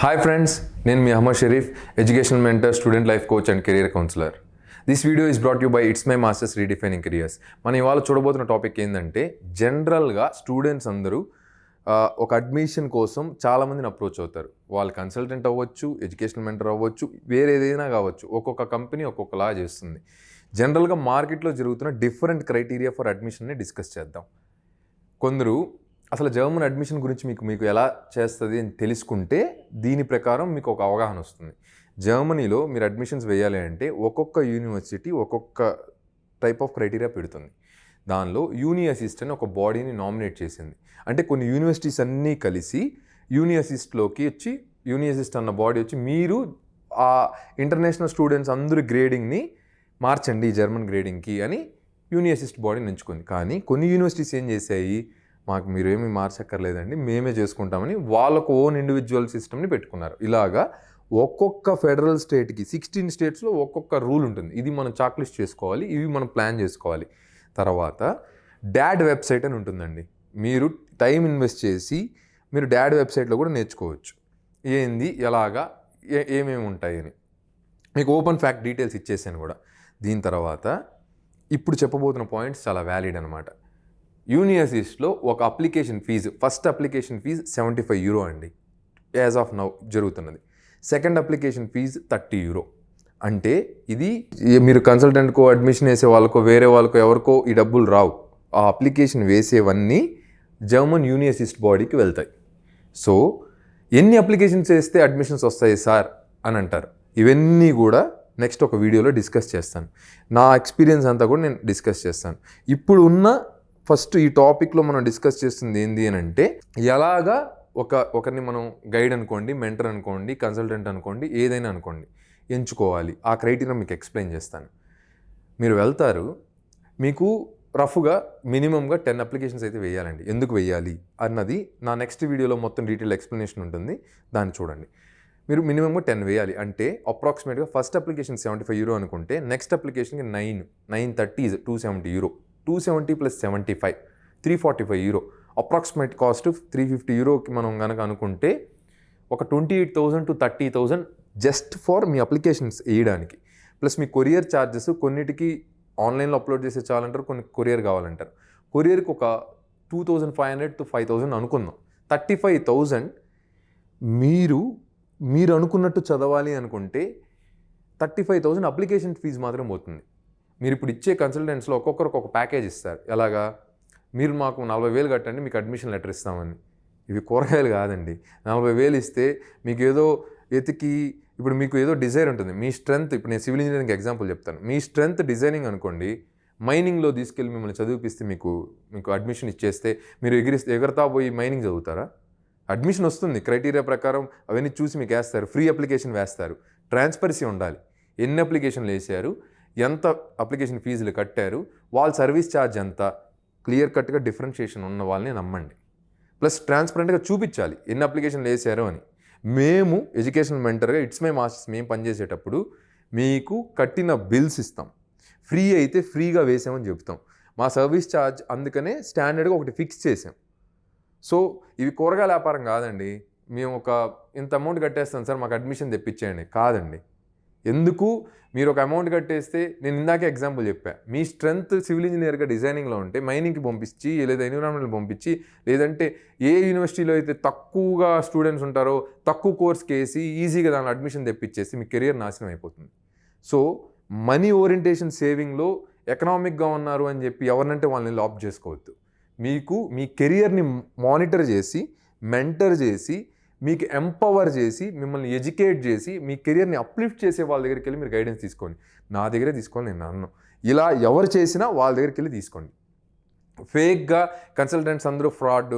Hi friends, నేను మీ Ahmed Sharif, educational mentor, student life coach and career counsellor. This video is brought you by it's my masters redefining careers. మనం ఇవాళ చూడబోతున్న topic ఏంటంటే, జనరల్గా students అందరూ ఒక అడ్మిషన్ కోసం చాలామందిని అప్రోచ్ అవుతారు. వాళ్ళు కన్సల్టెంట్ అవ్వచ్చు, ఎడ్యుకేషనల్ మెంటర్ అవ్వచ్చు, వేరేదైనా కావచ్చు. ఒక్కొక్క కంపెనీ ఒక్కొక్కలా చేస్తుంది. జనరల్గా మార్కెట్లో జరుగుతున్న డిఫరెంట్ క్రైటీరియా ఫర్ అడ్మిషన్ని డిస్కస్ చేద్దాం. కొందరు అసలు జర్మన్ అడ్మిషన్ గురించి మీకు ఎలా చేస్తుంది అని తెలుసుకుంటే దీని ప్రకారం మీకు ఒక అవగాహన వస్తుంది. జర్మనీలో మీరు అడ్మిషన్స్ వేయాలి అంటే ఒక్కొక్క యూనివర్సిటీ ఒక్కొక్క టైప్ ఆఫ్ క్రైటీరియా పెడుతుంది. దానిలో యూని అసిస్ట్ అని ఒక బాడీని నామినేట్ చేసింది. అంటే కొన్ని యూనివర్సిటీస్ అన్నీ కలిసి యూని అసిస్ట్ అన్న బాడీ వచ్చి మీరు ఆ ఇంటర్నేషనల్ స్టూడెంట్స్ అందరూ గ్రేడింగ్ని మార్చండి జర్మన్ గ్రేడింగ్కి అని యూని అసిస్ట్ బాడీని ఎంచుకుంది. కానీ కొన్ని యూనివర్సిటీస్ ఏం చేశాయి, మాకు మీరేమీ మార్చక్కర్లేదండి, మేమే చేసుకుంటామని వాళ్ళకు ఓన్ ఇండివిజువల్ సిస్టమ్ని పెట్టుకున్నారు. ఇలాగా ఒక్కొక్క ఫెడరల్ స్టేట్కి 16 స్టేట్స్లో ఒక్కొక్క రూల్ ఉంటుంది. ఇది మనం చాక్ లిస్ట్ చేసుకోవాలి, ఇవి మనం ప్లాన్ చేసుకోవాలి. తర్వాత డాడ్ వెబ్సైట్ అని ఉంటుందండి. మీరు టైం ఇన్వెస్ట్ చేసి మీరు డాడ్ వెబ్సైట్లో కూడా నేర్చుకోవచ్చు ఏంది ఎలాగా ఏమేమి ఉంటాయని. మీకు ఓపెన్ ఫ్యాక్ట్ డీటెయిల్స్ ఇచ్చేసాను కూడా. దీని తర్వాత ఇప్పుడు చెప్పబోతున్న పాయింట్స్ చాలా వ్యాలిడ్ అనమాట. యూని అసిస్ట్లో ఒక application fees, first application fees €75 అండి, యాజ్ ఆఫ్ నౌ జరుగుతున్నది. Second application fees €30. అంటే ఇది మీరు కన్సల్టెంట్కో అడ్మిషన్ వేసే వాళ్ళకో వేరే వాళ్ళకో ఎవరికో ఈ డబ్బులు రావు. ఆ అప్లికేషన్ వేసేవన్నీ జర్మన్ యూని అసిస్ట్ బాడీకి వెళ్తాయి. సో ఎన్ని అప్లికేషన్స్ వేస్తే అడ్మిషన్స్ వస్తాయి సార్ అని అంటారు. ఇవన్నీ కూడా నెక్స్ట్ ఒక వీడియోలో డిస్కస్ చేస్తాను. నా ఎక్స్పీరియన్స్ అంతా కూడా నేను డిస్కస్ చేస్తాను. ఇప్పుడు ఉన్న ఫస్ట్ ఈ టాపిక్లో మనం డిస్కస్ చేస్తుంది ఏంటి అని అంటే, ఎలాగా ఒకరిని మనం గైడ్ అనుకోండి, మెంటర్ అనుకోండి, కన్సల్టెంట్ అనుకోండి, ఏదైనా అనుకోండి ఎంచుకోవాలి. ఆ క్రైటీరియా మీకు ఎక్స్ప్లెయిన్ చేస్తాను. మీరు వెళ్తారు, మీకు రఫ్గా మినిమంగా 10 అప్లికేషన్స్ అయితే వేయాలండి. ఎందుకు వేయాలి అన్నది నా నెక్స్ట్ వీడియోలో మొత్తం డీటెయిల్ ఎక్స్ప్లెనేషన్ ఉంటుంది, దాన్ని చూడండి. మీరు మినిమంగా 10 వేయాలి. అంటే అప్రాక్సిమేట్గా ఫస్ట్ అప్లికేషన్ €75 అనుకుంటే నెక్స్ట్ అప్లికేషన్కి 930 is €270. 270 + 75 €345. అప్రాక్సిమేట్ కాస్ట్ €350కి మనం కనుక అనుకుంటే ఒక 28,000 to 30,000 just for me applications వేయడానికి. ప్లస్ మీ కొరియర్ ఛార్జెస్, కొన్నిటికి ఆన్లైన్లో అప్లోడ్ చేసే చాలంటారు, కొన్ని కొరియర్ కావాలంటారు. కొరియర్కి ఒక 2,500 to 5,000 అనుకుందాం. 35,000 మీరు అనుకున్నట్టు చదవాలి అనుకుంటే 35,000 అప్లికేషన్ ఫీజు మాత్రం పోతుంది. మీరు ఇప్పుడు ఇచ్చే కన్సల్టెంట్స్లో ఒక్కొక్కరికి ఒక ప్యాకేజ్ ఇస్తారు. ఎలాగా, మీరు మాకు 40,000 కట్టండి, మీకు అడ్మిషన్ లెటర్ ఇస్తామని. ఇవి కూరగాయలు కాదండి. 40,000 ఇస్తే మీకు ఏదో ఇప్పుడు మీకు ఏదో డిజైర్ ఉంటుంది. మీ స్ట్రెంత్, ఇప్పుడు నేను సివిల్ ఇంజనీరింగ్ ఎగ్జాంపుల్ చెప్తాను. మీ స్ట్రెంత్ డిజైనింగ్ అనుకోండి, మైనింగ్లో తీసుకెళ్ళి మిమ్మల్ని చదివిపిస్తే మీకు అడ్మిషన్ ఇచ్చేస్తే మీరు ఎగరతా పోయి మైనింగ్ చదువుతారా? అడ్మిషన్ వస్తుంది క్రైటీరియా ప్రకారం, అవన్నీ చూసి మీకు వేస్తారు. ఫ్రీ అప్లికేషన్ వేస్తారు. ట్రాన్స్పరసీ ఉండాలి. ఎన్ని అప్లికేషన్లు వేసారు, ఎంత అప్లికేషన్ ఫీజులు కట్టారు, వాళ్ళ సర్వీస్ ఛార్జ్ ఎంత, క్లియర్ కట్గా డిఫరెన్షియేషన్ ఉన్న వాళ్ళని నమ్మండి. ప్లస్ ట్రాన్స్పరెంట్గా చూపించాలి ఎన్ని అప్లికేషన్లు వేసారు అని. మేము ఎడ్యుకేషనల్ మెంటర్గా ఇట్స్ మై మాస్టర్స్ మేము పనిచేసేటప్పుడు మీకు కట్టిన బిల్స్ ఇస్తాం. ఫ్రీ అయితే ఫ్రీగా వేసామని చెప్తాం. మా సర్వీస్ ఛార్జ్ అందుకనే స్టాండర్డ్గా ఒకటి ఫిక్స్ చేసాం. సో ఇవి కూరగాయల వ్యాపారం కాదండి. మేము ఇంత అమౌంట్ కట్టేస్తాం సార్, మాకు అడ్మిషన్ తెప్పించేయండి కాదండి. ఎందుకు, మీరు ఒక అమౌంట్ కట్టేస్తే, నేను ఇందాకే ఎగ్జాంపుల్ చెప్పా, మీ స్ట్రెంత్ సివిల్ ఇంజనీర్గా డిజైనింగ్లో ఉంటే మైనింగ్కి పంపించి, లేదా ఎన్విరాన్మెంట్కి పంపించి, లేదంటే ఏ యూనివర్సిటీలో అయితే తక్కువగా స్టూడెంట్స్ ఉంటారో తక్కువ కోర్స్కి వేసి ఈజీగా దాని అడ్మిషన్ తెప్పించేసి మీ కెరియర్ నాశనం అయిపోతుంది. సో మనీ ఓరియంటేషన్ సేవింగ్లో ఎకనామిక్గా ఉన్నారు అని చెప్పి ఎవరినంటే వాళ్ళని లాప్ చేసుకోవద్దు. మీకు మీ కెరియర్ని మానిటర్ చేసి, మెంటర్ చేసి, మీకు ఎంపవర్ చేసి, మిమ్మల్ని ఎడ్యుకేట్ చేసి, మీ కెరియర్ని అప్లిఫ్ట్ చేసే వాళ్ళ దగ్గరికి వెళ్ళి మీరు గైడెన్స్ తీసుకోండి. నా దగ్గరే తీసుకోండి, నేను అన్నాను. ఇలా ఎవరు చేసినా వాళ్ళ దగ్గరికి వెళ్ళి తీసుకోండి. ఫేక్గా కన్సల్టెంట్స్ అందరూ ఫ్రాడ్,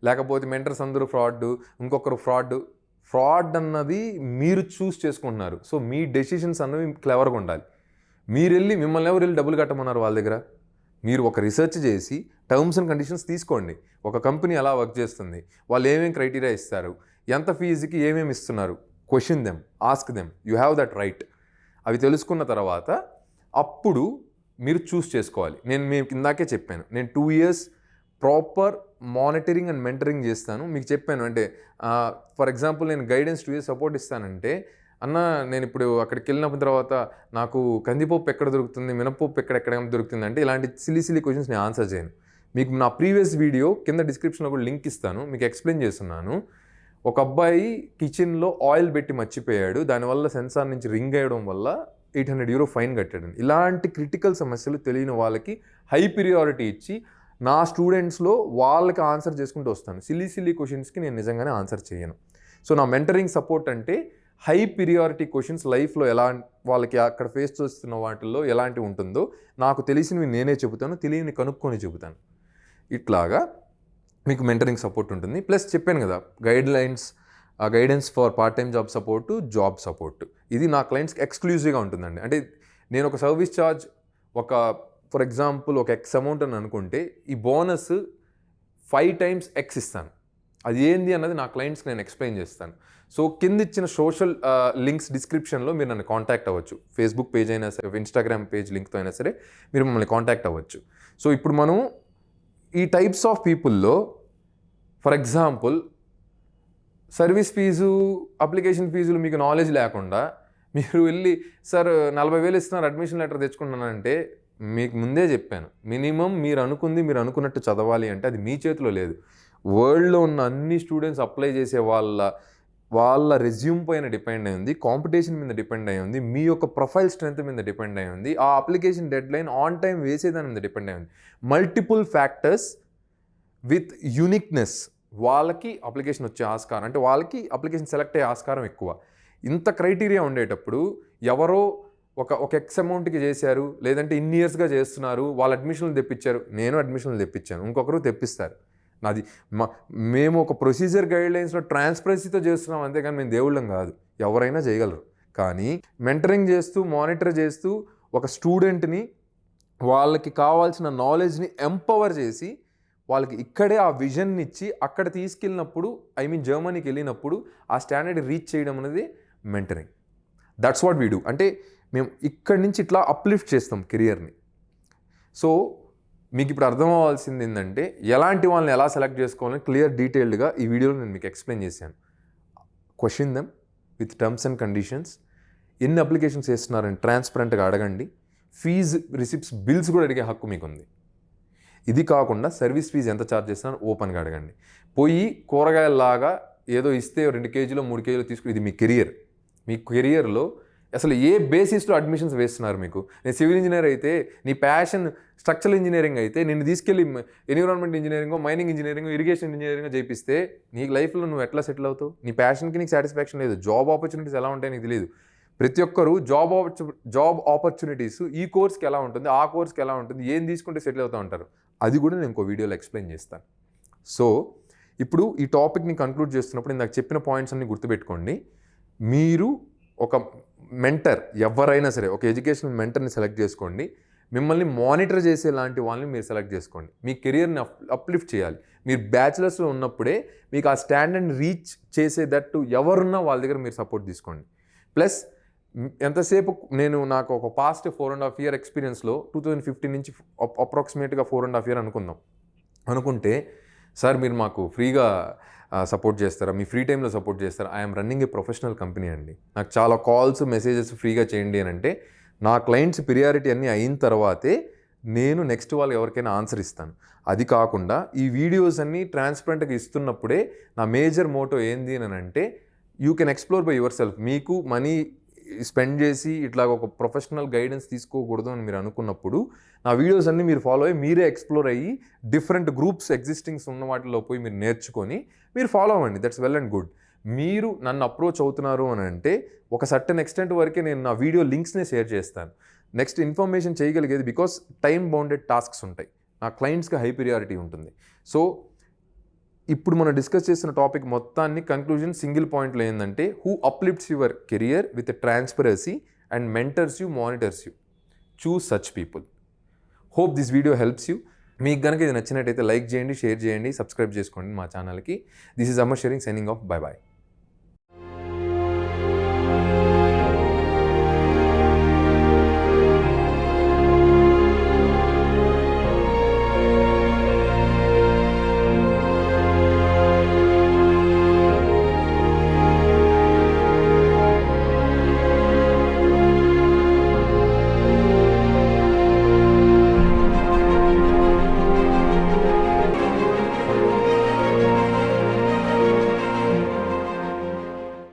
లేకపోతే మెంటర్స్ అందరూ ఫ్రాడ్, ఇంకొకరు ఫ్రాడ్ అన్నది మీరు చూస్ చేసుకుంటున్నారు. సో మీ డెసిషన్స్ అన్నవి క్లెవర్గా ఉండాలి. మిమ్మల్ని ఎవరు వెళ్ళి డబ్బులు కట్టమన్నారు వాళ్ళ దగ్గర? మీరు ఒక రీసెర్చ్ చేసి టర్మ్స్ అండ్ కండిషన్స్ తీసుకోండి. ఒక కంపెనీ ఎలా వర్క్ చేస్తుంది, వాళ్ళు ఏమేమి క్రైటీరియా ఇస్తారు, ఎంత ఫీజుకి ఏమేమి ఇస్తున్నారు, question them, ask them, you have that right. అవి తెలుసుకున్న తర్వాత అప్పుడు మీరు చూస్ చేసుకోవాలి. నేను మీకు ఇందాకే చెప్పాను, నేను 2 years proper monitoring and mentoring చేస్తాను. మీకు చెప్పాను అంటే ఫర్ ఎగ్జాంపుల్ నేను గైడెన్స్ 2 years సపోర్ట్ ఇస్తానంటే, అన్న నేను ఇప్పుడు అక్కడికి వెళ్ళిన తర్వాత నాకు కందిపప్పు ఎక్కడ దొరుకుతుంది, మినపప్పు ఎక్కడ దొరుకుతుంది అంటే ఇలాంటి సిలీ క్వశ్చన్స్ నేను ఆన్సర్ చేయను. మీకు నా ప్రీవియస్ వీడియో కింద డిస్క్రిప్షన్లో కూడా లింక్ ఇస్తాను, మీకు ఎక్స్ప్లెయిన్ చేస్తున్నాను. ఒక అబ్బాయి కిచెన్లో ఆయిల్ పెట్టి మర్చిపోయాడు, దానివల్ల సెన్సార్ నుంచి రింగ్ అయ్యడం వల్ల €800 ఫైన్ కట్టాడు. ఇలాంటి క్రిటికల్ సమస్యలు తెలియని వాళ్ళకి హై ప్రియారిటీ ఇచ్చి నా స్టూడెంట్స్లో వాళ్ళకి ఆన్సర్ చేసుకుంటూ వస్తాను. సిల్లీ క్వశ్చన్స్కి నేను నిజంగానే ఆన్సర్ చేయను. సో నా మెంటరింగ్ సపోర్ట్ అంటే హై ప్రియారిటీ క్వశ్చన్స్ లైఫ్లో ఎలా వాళ్ళకి అక్కడ ఫేస్ చేస్తున్న వాటిల్లో ఎలాంటి ఉంటుందో నాకు తెలిసినవి నేనే చెబుతాను, తెలియని కనుక్కొని చెబుతాను. ఇట్లాగా మీకు మెంటరింగ్ సపోర్ట్ ఉంటుంది. ప్లస్ చెప్పాను కదా guidance for part time job support, job support. ఇది నా క్లయింట్స్కి ఎక్స్క్లూజివ్గా ఉంటుందండి. అంటే నేను ఒక సర్వీస్ ఛార్జ్ ఫర్ ఎగ్జాంపుల్ ఒక X అమౌంట్ అని అనుకుంటే ఈ బోనస్ 5 times X ఇస్తాను. అది ఏంది అన్నది నా క్లయింట్స్కి నేను ఎక్స్ప్లెయిన్ చేస్తాను. సో కింద ఇచ్చిన సోషల్ లింక్స్ డిస్క్రిప్షన్లో మీరు నన్ను కాంటాక్ట్ అవ్వచ్చు. ఫేస్బుక్ పేజ్ అయినా సరే, ఇన్స్టాగ్రామ్ పేజ్ లింక్తో అయినా సరే మీరు మమ్మల్ని కాంటాక్ట్ అవ్వచ్చు. సో ఇప్పుడు మనం ఈ టైప్స్ ఆఫ్ పీపుల్లో for example service fee, application ఫీజులు మీకు నాలెడ్జ్ లేకుండా మీరు వెళ్ళి సార్ 40,000 ఇస్తున్నారు అడ్మిషన్ లెటర్ తెచ్చుకుంటున్నానంటే, మీకు ముందే చెప్పాను మినిమం మీరు అనుకున్నట్టు చదవాలి అంటే అది మీ చేతిలో లేదు. వరల్డ్లో ఉన్న అన్ని స్టూడెంట్స్ అప్లై చేసే వాళ్ళ రెజ్యూమ్ పైన డిపెండ్ అయి ఉంది, కాంపిటీషన్ మీద డిపెండ్ అయి ఉంది, మీ యొక్క ప్రొఫైల్ స్ట్రెంత్ మీద డిపెండ్ అయి ఉంది, ఆ application deadline on time వేసేదాని మీద డిపెండ్ అయి ఉంది. మల్టిపుల్ ఫ్యాక్టర్స్ విత్ యూనిక్నెస్ వాళ్ళకి అప్లికేషన్ వచ్చే ఆస్కారం, అంటే వాళ్ళకి అప్లికేషన్ సెలెక్ట్ అయ్యే ఆస్కారం ఎక్కువ. ఇంత క్రైటీరియా ఉండేటప్పుడు ఎవరో ఒక ఎక్స్ అమౌంట్కి చేశారు, లేదంటే ఇన్ని ఇయర్స్గా చేస్తున్నారు, వాళ్ళు అడ్మిషన్లు తెప్పించారు, నేను అడ్మిషన్లు తెప్పించాను, ఇంకొకరు తెప్పిస్తారు. నాది మేము ఒక ప్రొసీజర్ గైడ్లైన్స్లో ట్రాన్స్పరెన్సీతో చేస్తున్నాం, అంతేగాని మేము దేవుళ్ళం కాదు. ఎవరైనా చేయగలరు. కానీ మెంటరింగ్ చేస్తూ, మానిటర్ చేస్తూ ఒక స్టూడెంట్ని వాళ్ళకి కావాల్సిన నాలెడ్జ్ని ఎంపవర్ చేసి వాళ్ళకి ఇక్కడే ఆ విజన్ని ఇచ్చి అక్కడ తీసుకెళ్ళినప్పుడు, జర్మనీకి వెళ్ళినప్పుడు ఆ స్టాండర్డ్ రీచ్ చేయడం అనేది mentoring. That's what we do. అంటే మేము ఇక్కడి నుంచి ఇట్లా అప్లిఫ్ట్ చేస్తాం కెరియర్ని. సో మీకు ఇప్పుడు అర్థం అవ్వాల్సింది ఏంటంటే ఎలాంటి వాళ్ళని ఎలా సెలెక్ట్ చేసుకోవాలని క్లియర్ డీటెయిల్డ్గా ఈ వీడియోలో నేను మీకు ఎక్స్ప్లెయిన్ చేశాను. Question them with terms and conditions, ఎన్ని అప్లికేషన్స్ వేస్తున్నారని ట్రాన్స్పరెంట్గా అడగండి. ఫీజు రిసిప్ట్స్, బిల్స్ కూడా అడిగే హక్కు మీకు ఉంది. ఇది కాకుండా సర్వీస్ ఫీజు ఎంత ఛార్జ్ చేస్తున్నారో ఓపెన్గా అడగండి. పోయి కూరగాయల్లాగా ఏదో ఇస్తే 2 kgs 3 kgs తీసుకుని, ఇది మీ కెరియర్. మీ కెరియర్లో అసలు ఏ బేసిస్లో అడ్మిషన్స్ వేస్తున్నారు మీకు? నేను సివిల్ ఇంజనీర్ అయితే, నీ ప్యాషన్ స్ట్రక్చరల్ ఇంజనీరింగ్ అయితే నిన్ను తీసుకెళ్ళి ఎన్విరాన్మెంట్ ఇంజనీరింగో, మైనింగ్ ఇంజనీరింగో, ఇరిగేషన్ ఇంజనీరింగో చేపిస్తే నీ లైఫ్లో నువ్వు ఎట్లా సెటిల్ అవుతావు? నీ ప్యాషన్కి నీకు సాటిస్ఫాక్షన్ లేదు. జాబ్ ఆపర్చునిటీస్ ఎలా ఉంటాయో నీకు తెలియదు. ప్రతి ఒక్కరు జాబ్ ఆపర్చునిటీస్ ఈ కోర్స్కి ఎలా ఉంటుంది, ఆ కోర్స్కి ఎలా ఉంటుంది, ఏం తీసుకుంటే సెటిల్ అవుతూ ఉంటారు. అది కూడా నేను ఇంకో వీడియోలో ఎక్స్ప్లెయిన్ చేస్తాను. సో ఇప్పుడు ఈ టాపిక్ని కంక్లూడ్ చేస్తున్నప్పుడు నాకు చెప్పిన పాయింట్స్ అన్ని గుర్తుపెట్టుకోండి. మీరు ఒక మెంటర్ ఎవరైనా సరే ఒక ఎడ్యుకేషనల్ మెంటర్ని సెలెక్ట్ చేసుకోండి. మిమ్మల్ని మానిటర్ చేసే లాంటి వాళ్ళని మీరు సెలెక్ట్ చేసుకోండి. మీ కెరియర్ని అప్లిఫ్ట్ చేయాలి. మీరు బ్యాచిలర్స్లో ఉన్నప్పుడే మీకు ఆ స్టాండర్డ్ని రీచ్ చేసేటట్టు ఎవరున్నా వాళ్ళ దగ్గర మీరు సపోర్ట్ తీసుకోండి. ప్లస్ ఎంతసేపు నాకు ఒక పాస్ట్ 4.5 year ఎక్స్పీరియన్స్లో 2015 నుంచి అప్రాక్సిమేట్గా 4.5 year అనుకుంటే సార్ మీరు మాకు ఫ్రీగా సపోర్ట్ చేస్తారా, మీ ఫ్రీ టైంలో సపోర్ట్ చేస్తారా? I'm running a professional company అండి, నాకు చాలా కాల్స్ మెసేజెస్ ఫ్రీగా చేయండి అని అంటే నా క్లయింట్స్ ప్రియారిటీ అన్నీ అయిన తర్వాతే నేను నెక్స్ట్ వాళ్ళకి ఎవరికైనా ఆన్సర్ ఇస్తాను. అది కాకుండా ఈ వీడియోస్ అన్నీ ట్రాన్స్పరెంట్గా ఇస్తున్నప్పుడే నా మేజర్ మోటో ఏంది అని అంటే you can explore by your self. మీకు మనీ స్పెండ్ చేసి ఇట్లా ఒక ప్రొఫెషనల్ గైడెన్స్ తీసుకోకూడదు అని మీరు అనుకున్నప్పుడు నా వీడియోస్ అన్నీ మీరు ఫాలో అయ్యి మీరే ఎక్స్ప్లోర్ అయ్యి డిఫరెంట్ గ్రూప్స్ ఎగ్జిస్టింగ్స్ ఉన్న వాటిలో పోయి మీరు నేర్చుకొని మీరు ఫాలో అవ్వండి. That's well and good. మీరు నన్ను అప్రోచ్ అవుతున్నారు అని అంటే ఒక సర్టెన్ ఎక్స్టెంట్ వరకే నేను నా వీడియో లింక్స్నే షేర్ చేస్తాను. నెక్స్ట్ ఇన్ఫర్మేషన్ చేయగలిగేది బికాస్ టైం బౌండెడ్ టాస్క్స్ ఉంటాయి. నా క్లయింట్స్కి హై ప్రియారిటీ ఉంటుంది. సో ఇప్పుడు మనం డిస్కస్ చేసిన టాపిక్ మొత్తాన్ని కంక్లూజన్ సింగిల్ పాయింట్లో ఏంటంటే who uplifts your career with transparency and mentors you, monitors you. Choose such people. Hope this video helps you. మీకు కనుక ఇది నచ్చినట్టయితే లైక్ చేయండి, షేర్ చేయండి, సబ్స్క్రైబ్ చేసుకోండి మా ఛానల్కి. This is Amar sharing signing off. Bye bye.